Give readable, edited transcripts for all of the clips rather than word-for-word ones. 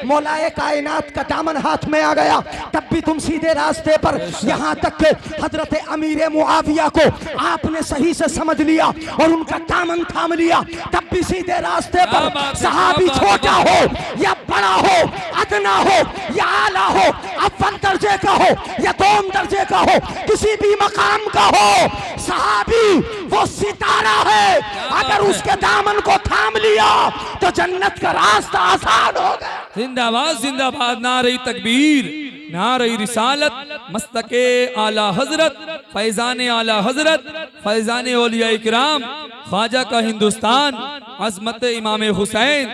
मौलाए कायनात का दामन हाथ में आ गया, तब भी तुम सीधे रास्ते पर। यहाँ तक के हजरत अमीर मुआविया को आपने सही से समझ लिया और उनका दामन थाम लिया, तब भी सीधे रास्ते पर। सहाबी छोटा हो या बड़ा हो, अदना हो या आला हो, अव्वल दर्जे का हो या दोम दर्जे का हो, किसी भी मकाम का हो, सहाबी वो सितारा है। अगर उसके दामन को थाम लिया तो जन्नत का रास्ता आसान हो गया। जिंदाबाद जिंदाबाद, नारे तकबीर, नारे रिसालत, मस्तके आला हजरत, फैजान आला हजरत, फैजान औलिया इकराम, ख्वाजा का हिंदुस्तान, अजमत इमाम हुसैन,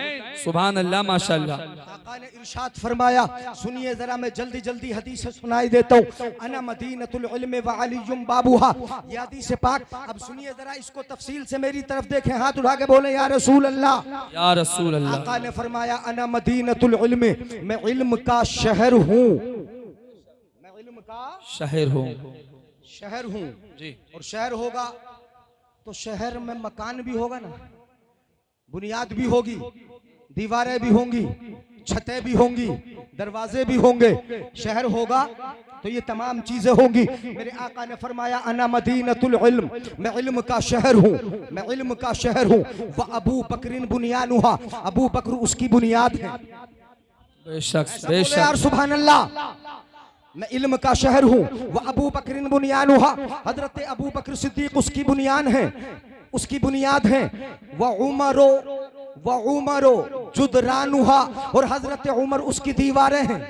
सुभान अल्लाह माशाअल्लाह। आका ने इरशाद फरमाया, सुनिए जरा, मैं जल्दी जल्दी हदीस सुनाई देता हूँ। अना मदीनतुल इल्म व अलीयुम बाबूहा, ये हदीस पाक। अब सुनिए जरा, इसको तफसील से मेरी तरफ देखें, हाथ उठा के बोले या रसूल अल्लाह, या रसूल अल्लाह। आका ने फरमाया, अना मदीनतुल इल्म, मैं इल्म का शहर हूँ, मैं इल्म का शहर हूँ, शहर हूँ जी। और शहर होगा तो शहर में मकान भी होगा ना, बुनियाद भी होगी, दीवारें भी होंगी, छतें भी होंगी, दरवाजे भी होंगे। शहर होगा तो ये तमाम चीजें होंगी। मेरे आका ने फरमाया, अना मदीनतुल इल्म, मैं इल्म का शहर हूँ, मैं इल्म का शहर हूँ। व अबू बकरिन बुनियानुहा, अबू बकर उसकी बुनियाद है। बेशक यार बेशक, सुभान अल्लाह, मैं इल्म का शहर हूँ। व अबू बकरिन बुनियानुहा, हजरत अबू बकर सिद्दीक उसकी बुनियान है, उसकी बुनियाद है। व उमरो जुदरानुहा, और हजरत उमर उसकी दीवारें हैं।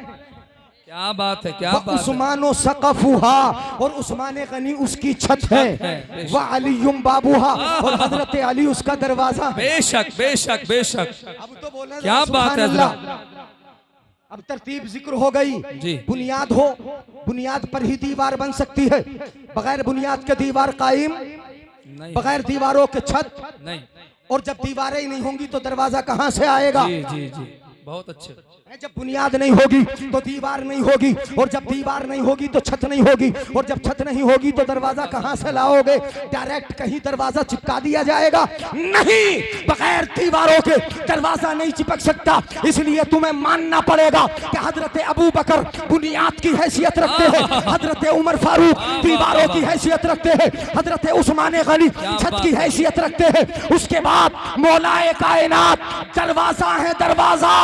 क्या बात है, क्या बात है। उस्मानो सक़फ़ुहा, और उस्मान गनी उसकी छत है। व अलीयुम बाबूहा, और हजरत अली उसका दरवाजा है। बेशक बेशक बेशक, अब तो बोले क्या बात है अल्लाह। हज़रत। अब तरतीब जिक्र हो गई जी। बुनियाद हो, बुनियाद पर ही दीवार बन सकती है, बगैर बुनियाद के दीवार कायम नहीं, बगैर दीवारों के छत, नहीं, और जब दीवारें ही नहीं होंगी तो दरवाजा कहां से आएगा। जी जी जी, बहुत अच्छे। जब बुनियाद नहीं होगी तो दीवार नहीं होगी, और जब दीवार नहीं होगी तो छत नहीं होगी, और जब छत नहीं होगी तो दरवाजा कहां से लाओगे। डायरेक्ट कहीं दरवाजा चिपका दिया जाएगा? नहीं, बगैर दीवारों के दरवाजा नहीं चिपक सकता। इसलिए तुम्हें मानना पड़ेगा कि हजरत अबू बकर बुनियाद की हैसियत रखते हैं, हजरत उमर फारूक दीवारों की हैसियत रखते हैं, हजरत उस्मान गनी छत की हैसियत रखते हैं। उसके बाद मौलाए कायनात दरवाजा है, दरवाजा।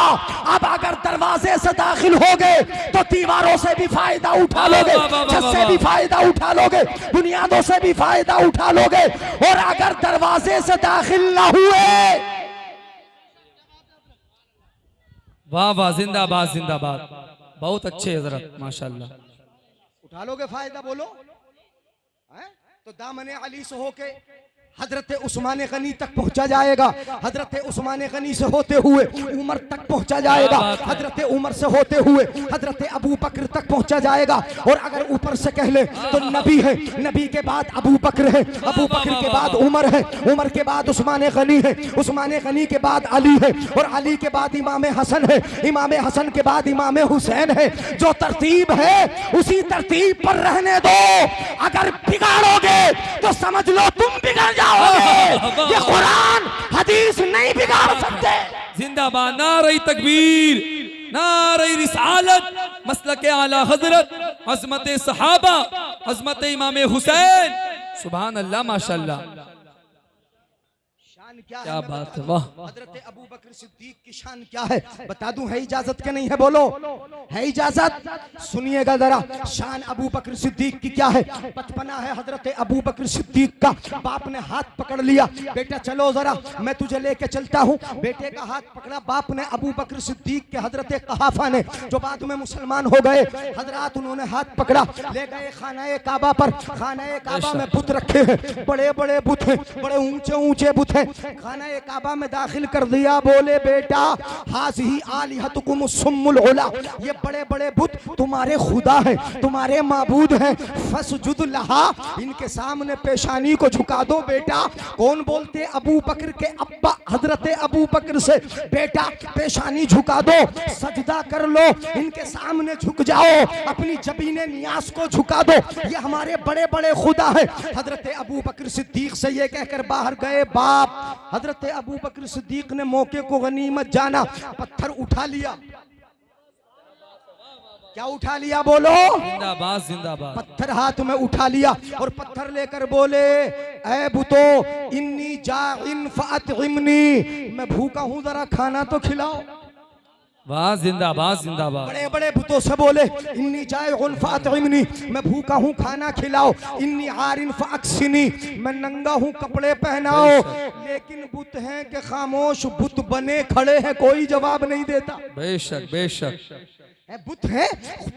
अब अगर दरवाजे से दाखिल हो गए तो दीवारों से भी फायदा उठा लोगे, छत से भी फायदा उठा लोगे, बुनियादों से भी फायदा उठा लोगे। और अगर दरवाजे से दाखिल ना हुए, वाह वाह, जिंदाबाद जिंदाबाद, बहुत अच्छे हजरत माशाल्लाह। उठा लोगे फायदा, बोलो है? तो दामने अली से होके हजरत उस्मान गनी तक पहुंचा जाएगा, हजरत उस्मान गनी से होते हुए उमर तक पहुंचा जाएगा, हजरत उमर से होते हुए हजरत अबू बकर तक पहुंचा जाएगा। और अगर ऊपर से कह ले तो नबी है, नबी के बाद अबू बकर है, अबू बकर के बाद उमर है, उमर के बाद उस्मान गनी है, उस्मान गनी के बाद अली है, और अली के बाद इमाम हसन है, इमाम हसन के बाद इमाम हुसैन है। जो तरतीब है उसी तरतीब पर रहने दो। अगर बिगाड़ोगे तो समझ लो तुम बिगड़ जाओगे। ये कुरान हदीस नहीं बिगाड़ सकते। जिंदाबाद, नारे तकबीर, नारे रिसालत, मसलके आला हजरत, अजमत सहाबा, अजमत इमाम हुसैन, सुभान अल्लाह माशाल्लाह। क्या बात है, वाह। हजरत अबू बकर सिद्दीक की शान क्या है बता दूं? है इजाजत के नहीं है? बोलो, है इजाजत? सुनिएगा जरा, शान अबू बकर सिद्दीक की क्या है। बचपना है हजरत अबू बकर सिद्दीक का, बाप ने हाथ पकड़ लिया, बेटा चलो जरा मैं तुझे लेके चलता हूँ। बेटे का हाथ पकड़ा बाप ने, अबू बकर सिद्दीक के हजरत कहाफा ने, जो बाद में मुसलमान हो गए हजरत, उन्होंने हाथ पकड़ा, ले गए खाना काबा पर। खाना काबा में बुत रखे हैं, बड़े बड़े बुत हैं, बड़े ऊंचे ऊंचे बुत हैं। खाना काबा में दाखिल कर दिया, बोले बेटा हाज़िही आलिहतुकुम सुम्मुल उला, ये बड़े बड़े बुत तुम्हारे खुदा हैं, तुम्हारे माबूद हैं। फसजुद लहा, इनके सामने पेशानी को झुका दो बेटा। कौन बोलते? अबू बकर के अब्बा हजरत अबू बकर से, बेटा पेशानी झुका दो, सजदा कर लो, इनके सामने झुक जाओ, अपनी जबीने नियाज को झुका दो, ये हमारे बड़े बड़े खुदा है। हजरत अबू बकर सिद्दीक से ये कहकर बाहर गए बाप। हजरत अबू बकर सिद्दीक ने मौके को गनीमत जाना, पत्थर उठा लिया, क्या उठा लिया बोलो? जिंदाबाद जिंदाबाद। पत्थर हाथ में उठा लिया और पत्थर लेकर बोले, ऐ बुतो इन्नी जाइन फअतइमनी, मैं भूखा हूं जरा खाना तो खिलाओ। वाह जिंदाबाद जिंदाबाद। बड़े बड़े बुतों से बोले, इन्नी जाइन फअतइमनी, मैं भूखा हूं खाना खिलाओ। इन्नी आरिन फअक्सिनी, मैं नंगा हूं कपड़े पहनाओ। लेकिन बुत हैं कि खामोश, बुत बने खड़े हैं, कोई जवाब नहीं देता। बेशक बेशक। बुत है,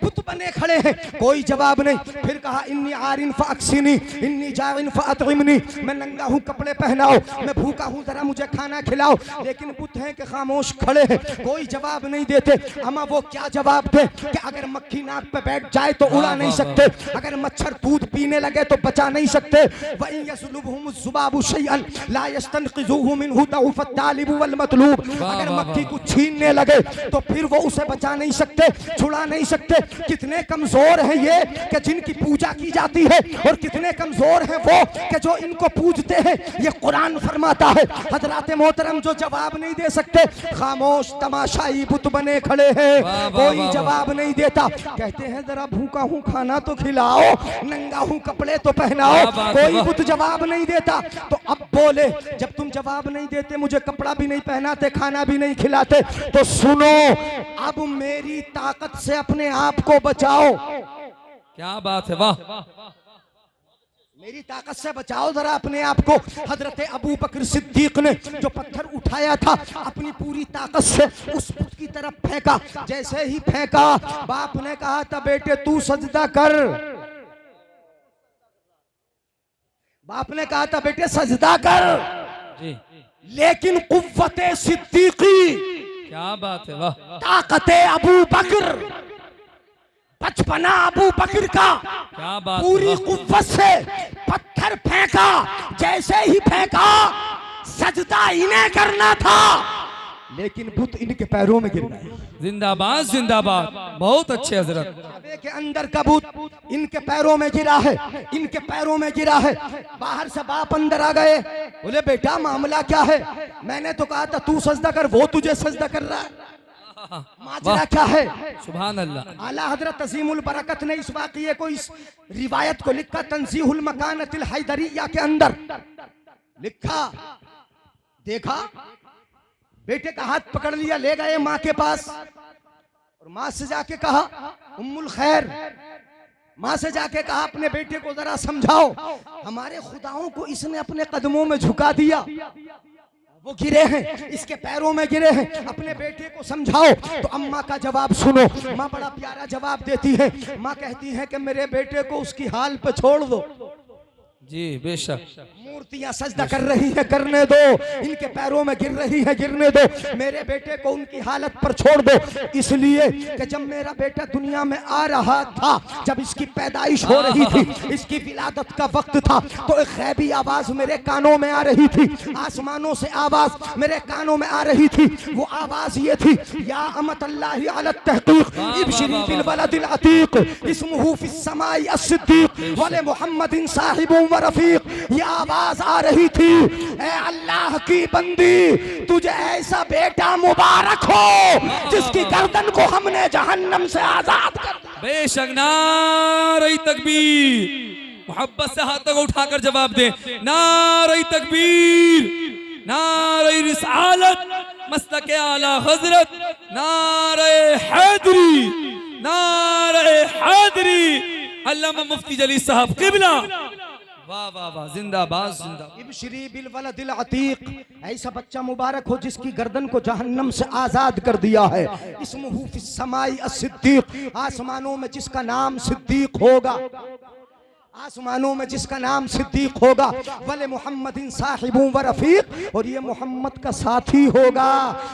बुत बने खड़े हैं, कोई जवाब नहीं। फिर कहा, इन्नी आरिन फअक्सिनी, इन्नी जाइन फअतइमनी, मैं नंगा हूं कपड़े पहनाओ, मैं भूखा हूं जरा मुझे खाना खिलाओ। लेकिन बुत हैं कि खामोश खड़े हैं, कोई जवाब नहीं देते। अमा वो क्या जवाब दे कि अगर मक्खी नाक पे बैठ जाए तो उड़ा नहीं सकते, अगर मच्छर दूध पीने लगे तो बचा नहीं सकते। वइन यसलुबहुम ज़ुबाबु शैअन ला यस्तनक़िज़ूहु मिन्हु दऊफ़त तालिब वल मतलूब, अगर मक्खी को छीनने लगे तो फिर वो उसे बचा नहीं सकते, छुड़ा नहीं सकते। कितने कमजोर हैं ये कि जिनकी पूजा की जाती है, और कितने कमजोर हैं वो कि जो इनको पूजते हैं। ये कुरान फरमाता है। हजरात मोहतरम जो जवाब नहीं दे सकते, खामोश तमाशाई बुत बने खड़े हैं, कोई जवाब नहीं देता। कहते हैं जरा भूखा हूं खाना तो खिलाओ, नंगा हूं कपड़े तो पहनाओ, कोई बुत जवाब नहीं देता। तो अब बोले, जब तुम जवाब नहीं देते, मुझे कपड़ा भी नहीं पहनाते, खाना भी नहीं खिलाते, तो सुनो, अब मेरी ताकत से अपने आप को बचाओ। क्या बात है, वाह। मेरी ताकत से बचाओ जरा अपने आप को। हजरत अबू बकर सिद्दीक ने जो पत्थर उठाया था, अपनी पूरी ताकत से उस बुत की तरफ फेंका। जैसे ही फेंका, बाप ने कहा था, बेटे तू सजदा कर। बाप ने कहा था, बेटे सजदा कर जी। लेकिन कुव्वते सिद्दीकी, क्या बात है, वाह। ताकते अबू बकर, बचपना अबू बकर का, क्या बात, पूरी कुव्वत से पत्थर फेंका। जैसे ही फेंका, सजदा इन्हें करना था, लेकिन बुत इनके पैरों में गिर गए। जिंदाबाद जिंदाबाद। बहुत अच्छे हजरत। काबे के अंदर का बुत इनके पैरों में गिरा है, इनके पैरों में गिरा है। बाहर से बाप अंदर आ गए, बोले बेटा मामला क्या है? मैंने तो कहा था तू सजदा कर, वो तुझे सजदा कर रहा है, माजरा क्या है? सुभान अल्लाह। आला हजरत तज़ीमुल बरकत ने इस वाक़ये को, इस रिवायत को लिखा तंज़ीहुल मकानतिल हैदरिया के अंदर लिखा। देखा, बेटे का हाथ पकड़ लिया, ले गए माँ के पास, और माँ से जाके कहा, उम्मुल खैर, माँ से जाके कहा अपने बेटे को जरा समझाओ, हमारे खुदाओं को इसने अपने कदमों में झुका दिया, वो गिरे हैं, इसके पैरों में गिरे हैं, अपने बेटे को समझाओ। तो अम्मा का जवाब सुनो। माँ बड़ा प्यारा जवाब देती है। माँ कहती है कि मेरे बेटे को उसकी हाल पे छोड़ दो। जी बेशक। मूर्तियां सजदा कर रही है, करने दो, इनके पैरों में गिर रही है, गिरने दो, मेरे बेटे को उनकी हालत पर छोड़ दो। इसलिए कि जब मेरा बेटा दुनिया में आ रहा था, जब इसकी पैदाइश हो रही थी, इसकी विलादत का वक्त था, तो एक गैबी आवाज मेरे कानों में आ रही थी, आसमानों से आवाज मेरे कानों में आ रही थी। वो आवाज ये थी, या अमतल्लाहि अला तहकीक इब्शिरी बिल वलदिल अतीक इस्मुहु फिस समाई अस्सिद्दीक वले मुहम्मदिन साहिबुन व रफीक। ये आवाज आ रही थी, ए अल्लाह की बंदी, तुझे ऐसा बेटा मुबारक हो जिसकी गर्दन को हमने जहन्नम से आजाद कर दिया। बेशक। नारे तकबीर। मोहब्बत से हाथों को उठाकर जवाब दे, नारे तकबीर, नारे रिसालत, मस्तके आला हजरत, नारे हैदरी, नारे हैदरी, अल्लामा मुफ्ती जली साहब किबला। वाह वाह वाह, जिंदाबाद जिंदाबाद। इब्शिरी बिल वलदिल अतीक, ऐसा बच्चा मुबारक हो जिसकी गर्दन को जहन्नम से आजाद कर दिया है। इस्मुहु फिस समाई अस्सिद्दीक, आसमानों में जिसका नाम सिद्दीक होगा, आसमानों में जिसका नाम सिद्दीक होगा, वले मुहम्मदिन साहिबुन व रफीक, और ये मोहम्मद का साथी होगा,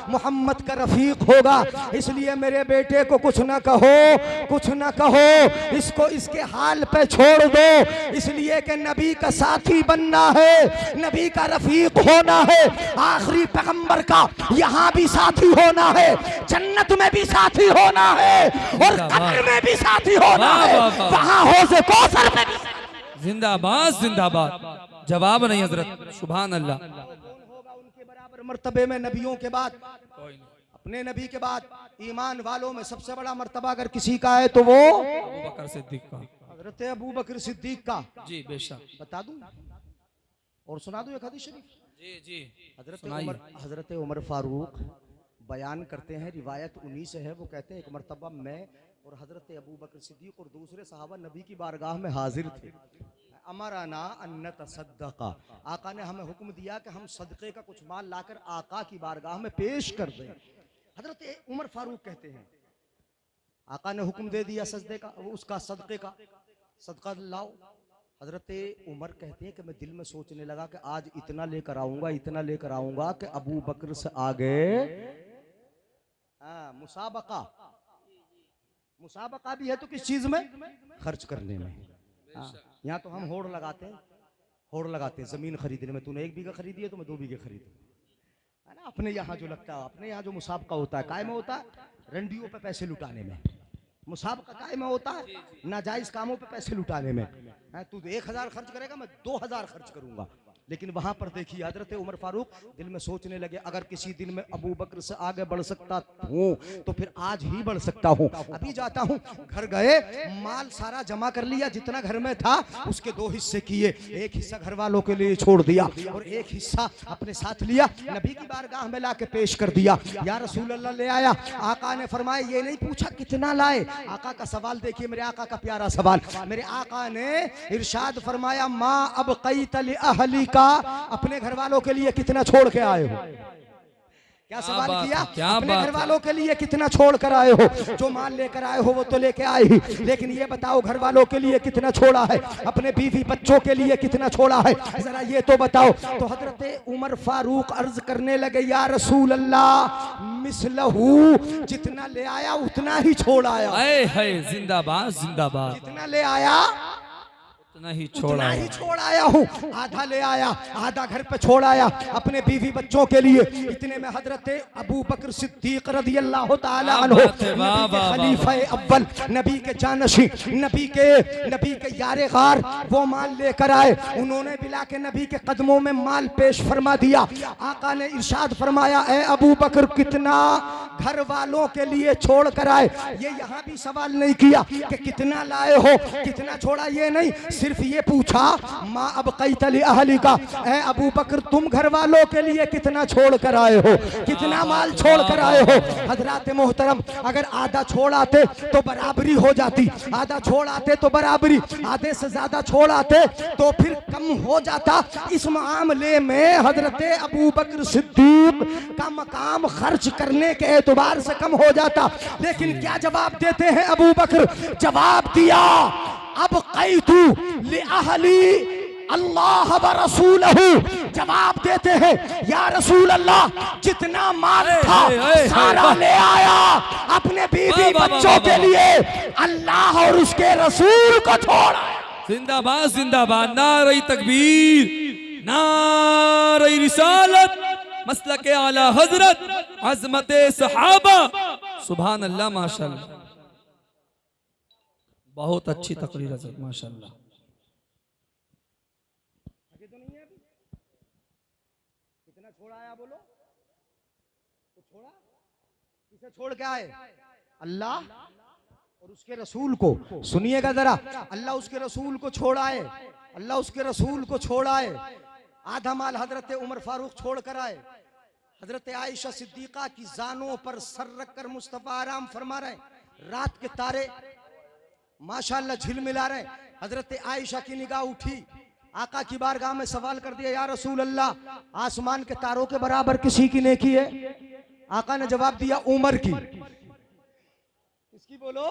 मोहम्मद का रफीक होगा। इसलिए मेरे बेटे को कुछ ना कहो, कुछ ना कहो, इसको इसके हाल पे छोड़ दो। इसलिए कि नबी का साथी बनना है, नबी का रफीक होना है, आखिरी पैगंबर का यहाँ भी साथी होना है, जन्नत में भी साथी होना है, और कब्र में भी साथी होना है, वहाँ हौज़े कौसर में भी। जिंदाबाद जिंदाबाद। जवाब नहीं हजरत, सुभान अल्लाह। कौन होगा उनके बराबर मर्तबे में नबियों के बाद, अपने नबी के बाद? ईमान वालों में सबसे बड़ा मर्तबा अगर किसी का है तो वो अबू बकर सिद्दीक का। हजरत अबू बकर सिद्दीक का। जी बेशक। बता दूं और सुना दूं एक हदीस शरीफ? जी जी हजरत उमर फारूक बयान करते हैं, रिवायत उन्हीं से है। वो कहते हैं एक मर्तबा मैं और हजरत अबू बकर सिद्दीक और दूसरे सहाबा नबी की बारगाह में हाजिर थे। अमराना अन्न तसद्दका, आका ने हमें हुक्म दिया कि हम सदक़े का कुछ माल लाकर आका की बारगाह में पेश कर दें। हजरत उमर फारूक कहते हैं आका ने हुक्म दे दिया सजदे का, उसका सदक़े का, सदका लाओ। हजरत उमर कहते हैं कि मैं दिल में सोचने लगा कि आज इतना लेकर आऊंगा, इतना लेकर आऊंगा कि अबू बकर से आगे मुसाबका, मुसाबका भी है तो किस चीज में? खर्च करने में। यहाँ तो हम होड़ लगाते हैं, होड़ लगाते हैं जमीन खरीदने में। तूने 1 बीघा खरीदी है तो मैं 2 बीघे खरीदूं, है ना। अपने यहाँ जो लगता है, अपने यहाँ जो मुसाबका होता है, काय में होता है रंडियों पे पैसे लुटाने में। मुसाबका काय में होता है नाजायज कामों पे पैसे लुटाने में। तू 1000 खर्च करेगा, मैं 2000 खर्च करूंगा। लेकिन वहां पर देखिए हजरत उमर फारूक दिल में सोचने लगे अगर किसी दिन में अबू बकर से आगे बढ़ सकता हूँ तो फिर आज ही बढ़ सकता हूँ। अभी जाता हूँ। घर गए, माल सारा जमा कर लिया, जितना घर में था उसके 2 हिस्से किए। एक हिस्सा घर वालों के लिए छोड़ दिया और एक हिस्सा अपने साथ लिया, नबी की बारगाह में लाके पेश कर दिया। या रसूल अल्लाह ले आया। आका ने फरमाया, ये नहीं पूछा कितना लाए। आका का सवाल देखिए, मेरे आका का प्यारा सवाल। मेरे आका ने इरशाद फरमाया, माँ अब क़ैत लिअहली का, अपने घर वालों के लिए कितना छोड़ के आए हो? क्या सवाल किया? अपने घर वालों के लिए कितना छोड़ कर आए हो? जो माल लेकर आए हो वो तो लेके आए ही, लेकिन ये बताओ घर वालों के लिए कितना छोड़ा है? अपने बीवी बच्चों के लिए कितना छोड़ा है? जरा ये तो बताओ। तो हजरत उमर फारूक अर्ज करने लगे, या रसूल अल्लाह मिसलहू, जितना ले आया उतना ही छोड़ आया। जिंदाबाद जिंदाबाद। जितना ले आया उतना ही छोड़ आया हूँ। आधा ले आया, आधा घर पे छोड़ आया अपने बीवी बच्चों के लिए। इतने में हजरत अबू बकर सिद्दीक रज़ियल्लाहु ताला अन्हु, खलीफा अव्वल, नबी के जानशी, नबी के यारे गार, वो माल लेकर आए। उन्होंने बिला के नबी के कदमों में माल पेश फरमा दिया। आका ने इरशाद फरमाया, ए अबू बकर कितना घर वालों के लिए छोड़ कर आए? ये यहाँ भी सवाल नहीं किया कि कितना लाए हो, कितना छोड़ा, ये नहीं, सिर्फ ये पूछा, माँ अब क़ैत लिअहली का, ऐ अबू बकर तुम घर वालों के लिए कितना छोड़ कर आए हो, कितना माल छोड़ कर आए हो? हजरात मोहतरम, अगर आधा छोड़ आते तो बराबरी हो जाती, आधा छोड़ आते तो बराबरी, आधे से ज्यादा छोड़ आते तो फिर कम हो जाता। इस मामले में हजरत अबू बकर सिद्दीक का मकाम खर्च करने के एतबार से कम हो जाता। लेकिन क्या जवाब देते हैं अबू बकर? जवाब दिया, अब क़ैतु लिअहली अल्लाह व रसूलहू। जवाब देते हैं, या रसूल अल्लाह जितना माल था सारा ले आया, अपने बीवी बच्चों के लिए अल्लाह और उसके रसूल को छोड़ा। जिंदाबाद जिंदाबाद, नारे तकबीर, नारे रिसालत, मसलके आला हजरत, अज़मत सहाबा। सुभान अल्लाह, माशाअल्लाह, बहुत अच्छी तकरीर है माशाअल्लाह। कितना छोड़ा आया बोलो? तो छोड़ा, किसे छोड़ के आए? अल्लाह और उसके रसूल को। सुनिएगा जरा, अल्लाह उसके रसूल को छोड़ आए, अल्लाह उसके रसूल को छोड़ आए। आधा माल हजरत उमर फारूक छोड़ कर आए। हजरत आयशा सिद्दीका की जानों पर सर रख कर मुस्तफा आराम फरमा रहे। रात के तारे माशाअल्लाह झिलमिला रहे। हजरत आयशा की निगाह उठी, आका की बारगाह में सवाल कर दिया, या रसूल अल्लाह आसमान के तारों के बराबर किसी की नेकी है? आका ने जवाब दिया, उमर की। किसकी बोलो?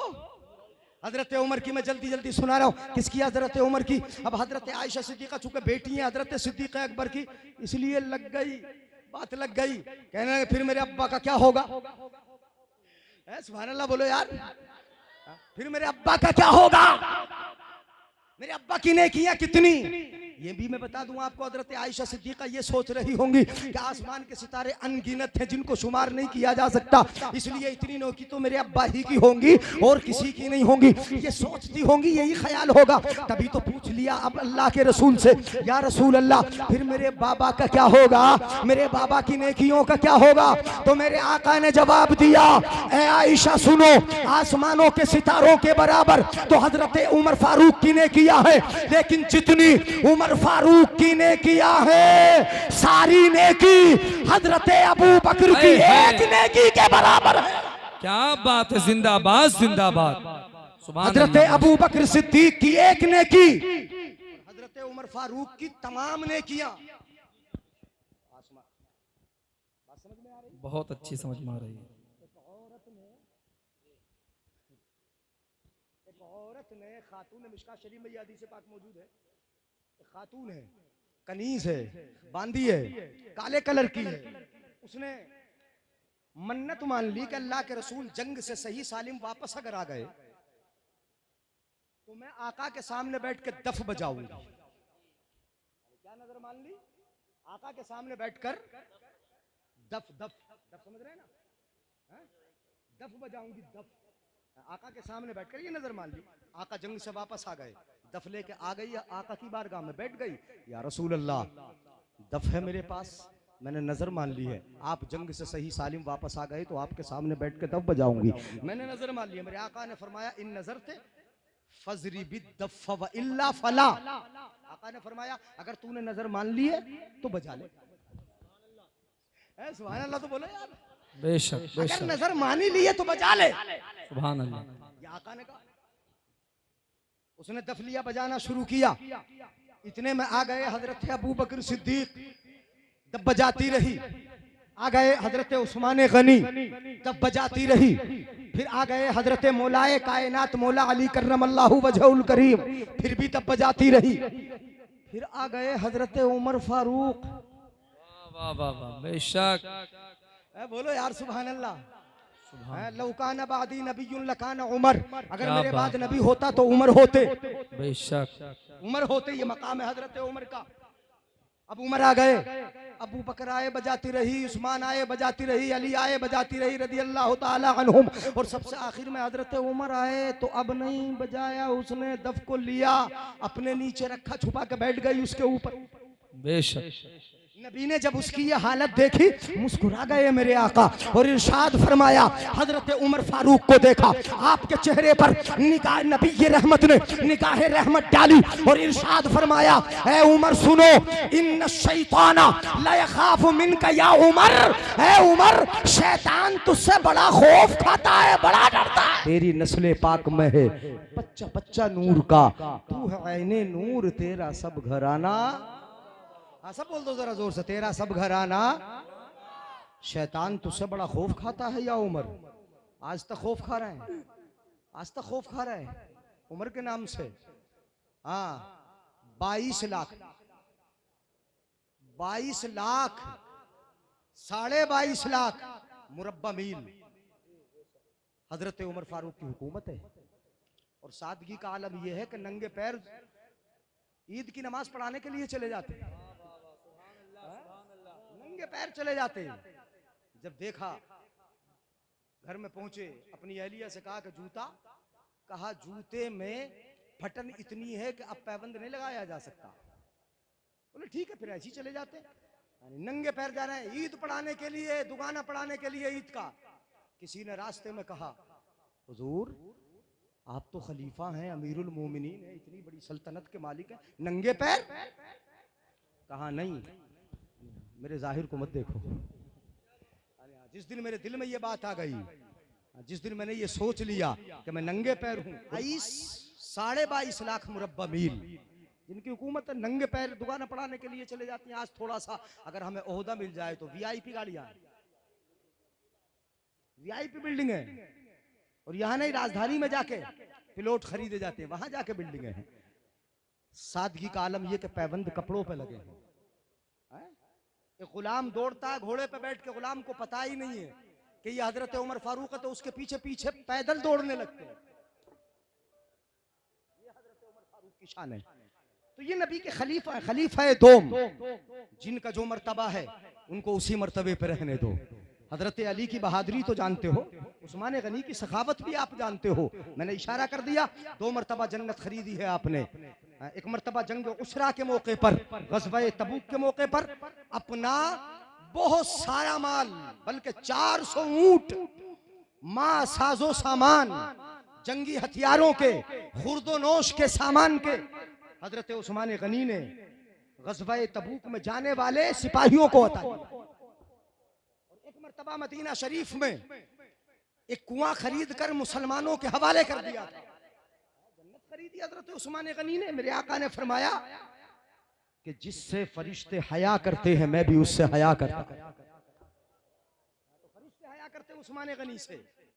हजरत उमर की। मैं जल्दी जल्दी सुना रहा हूँ किसकी? हजरत उमर की। अब हजरत आयशा सिद्दीका चूंकि बेटी है हजरत सिद्दीक अकबर की, इसलिए लग गई, बात लग गई। कहने लगे फिर मेरे अब्बा का क्या होगा? सुभान अल्लाह बोलो यार, फिर मेरे अब्बा का क्या होगा? मेरे अब्बा की नेकियां कितनी? ये भी मैं बता दूं आपको, हजरत आयशा सिद्दीका ये सोच रही होंगी कि आसमान के सितारे अनगिनत हैं जिनको शुमार नहीं किया जा सकता, इसलिए इतनी नौकी तो मेरे अब्बा ही की होंगी और किसी की नहीं होंगी, ये सोचती होंगी, यही ख्याल होगा। तभी तो पूछ लिया अब अल्लाह के रसूल से, या रसूल अल्लाह फिर मेरे बाबा का क्या होगा, मेरे बाबा की नेकियों का क्या होगा? तो मेरे आका ने जवाब दिया, ए आयशा सुनो, आसमानों के सितारों के बराबर तो हजरत उमर फारूक की ने किया है, लेकिन जितनी उमर फारूक की ने किया है सारी नेकी हजरत अबू बकर की एक नेकी के बराबर है। क्या बात है, जिंदाबाद जिंदाबाद। सुभान हजरत अल्लाह। अबू बकर सिद्दीक की एक नेकी हजरत उमर फारूक की तमाम नेकियां। बहुत अच्छी समझ में आ रही है। खातून मिशका शरीफ में हदीस पाक मौजूद है, खातून है, कनीज है, बांदी है, काले कलर की है, उसने मन्नत मान ली कि अल्लाह के रसूल जंग से सही सालिम वापस अगर आ गए तो मैं आका के सामने बैठ के दफ बजाऊंगी। क्या नजर मान ली? आका के सामने बैठकर दफ दफ दफ समझ रहे हैं ना, दफ बजाऊंगी, दफ आका के सामने बैठकर ये नजर मान ली। आका जंग से वापस आ गए, दफ लेके आ गई, आका की बारगाह में बैठ गई, या रसूल अल्लाह दफ है मेरे पास, मैंने नजर मान ली है, आप जंग से सही सालिम वापस आ गए तो आपके सामने बैठ के दफ बजाऊंगी, मैंने नजर मान लिया। मेरे आका ने फरमाया इन नजर थे फजरी बिद्दफ व इल्ला फला, आका ने फरमाया अगर तूने नजर मान ली है तो बजा ले। सुभान अल्लाह तो बोलो यार, बेशक अगर बेशक। नजर मानी ली है तो बजा ले। सुभान अल्लाह। ये आका ने कहा, उसने दफ लिया, बजाना शुरू किया, इतने में आ गए हजरत अबू बकर सिद्दीक, तब बजाती रही, आ गए हजरत उस्मान गनी, तब बजाती रही, फिर आ गए हजरत मौलाए कायनात मौला अली करमल्लाहु वजहुल करीम, फिर भी तब बजाती रही, फिर आ गए हजरत उमर फारूक। वाह वाह वाह, बेशक। बोलो यार सुभान अल्लाह। लौकान बादी नबीयुन लकान उमर, अगर मेरे बाद नबी होता तो उमर होते, बेशक उमर होते, ये मकाम है हजरत उमर का। अब उमर आ गए, अबू बकर आए बजाती रही, उस्मान आए बजाती रही, अली आए बजाती रही रदी अल्लाह ताला अन्हुम, और सबसे आखिर में हजरत उमर आए तो अब नहीं बजाया, उसने दफ को लिया, अपने नीचे रखा, छुपा के बैठ गई उसके ऊपर। बेशक। नबी ने जब उसकी ये हालत देखी मुस्कुरा गए मेरे आका, और इरशाद फरमाया, हजरत उमर फारूक को देखा, आपके चेहरे पर निगाह नबी ये रहमत ने निगाह रहमत डाली, और इरशाद फरमाया, ए उमर सुनो, इन्न शैताना ला यखाफु मिनका या उमर, ए उमर शैतान तुझसे बड़ा खौफ खाता है, बड़ा डरता है, तेरी नस्ल पाक में है बच्चा बच्चा नूर का, तू है ऐने नूर, तेरा सब घराना, हाँ सब बोल दो जरा जोर से, तेरा सब घराना, शैतान तुझसे बड़ा खौफ खाता है या उमर? आज तक खौफ खा रहे हैं, आज तक खौफ खा रहे हैं उमर के नाम से। हाँ 22 लाख 22.5 लाख मुरब्बा मील हजरत उमर फारूक की हुकूमत है। और सादगी का आलम यह है कि नंगे पैर ईद की नमाज पढ़ाने के लिए चले जाते हैं, नंगे पैर चले जाते हैं। जब देखा, घर में पहुंचे, अपनी अहलिया से कहा कि जूता, कहा जूते में फटन इतनी है कि अब पैबंद नहीं लगाया जा सकता। बोले ठीक है, फिर ऐसे ही चले जाते हैं, नंगे पैर जा रहे हैं ईद पढ़ाने के लिए, दुगाना पढ़ाने के लिए ईद का। किसी ने रास्ते में कहा, हुजूर आप तो खलीफा हैं, अमीरुल मोमिनीन है, इतनी बड़ी सल्तनत के मालिक हैं, नंगे पैर? कहा नहीं, मेरे जाहिर को मत देखो। जिस दिन मेरे दिल में ये बात आ गई, जिस दिन मैंने ये सोच लिया कि मैं नंगे पैर हूं, 22.5 लाख मुरब्बा मील जिनकी हुकूमत है, नंगे पैर दुकान पढ़ाने के लिए चले जाती हैं। आज थोड़ा सा अगर हमें ओहदा मिल जाए तो वीआईपी गाड़ियां, वीआईपी बिल्डिंग है, और यहां नहीं राजधानी में जाके प्लॉट खरीदे जाते हैं, वहां जाके बिल्डिंगें हैं। सादगी का आलम यह कि पैबंद कपड़ों पे लगे हैं। एक गुलाम दौड़ता है घोड़े पे बैठ के, गुलाम को पता ही नहीं है कि ये हजरत उमर फारूक है, तो उसके पीछे पीछे पैदल दौड़ने लगते हैं। ये हजरत उमर फारूक की शान है। तो ये नबी के खलीफा है, खलीफा दोम, जिनका जो मर्तबा है उनको उसी मर्तबे पे रहने दो। हजरत अली की बहादुरी तो जानते हो, उस्मान गनी की सखावत भी आप जानते हो। मैंने इशारा कर दिया, 2 मर्तबा जन्नत खरीदी है आपने। एक मर्तबा जंग उसरा के मौके पर, गज़वे तबूक के मौके पर अपना बहुत सारा माल, बल्कि 400 ऊंट, मां, साजो सामान, जंगी हथियारों के, खुर्दोनोश के सामान के हजरत उस्मान गनी ने गज़वे तबूक में जाने वाले सिपाहियों को अता किया। एक मर्तबा मदीना शरीफ में एक कुआं खरीद कर मुसलमानों के हवाले कर दिया था। जन्नत खरीदी हजरत उस्मान गनी ने। मेरे आका ने फरमाया कि जिससे फरिश्ते हया करते हैं मैं भी उससे हया करता हूं। तो फरिश्ते हया करते उस्मान गनी से।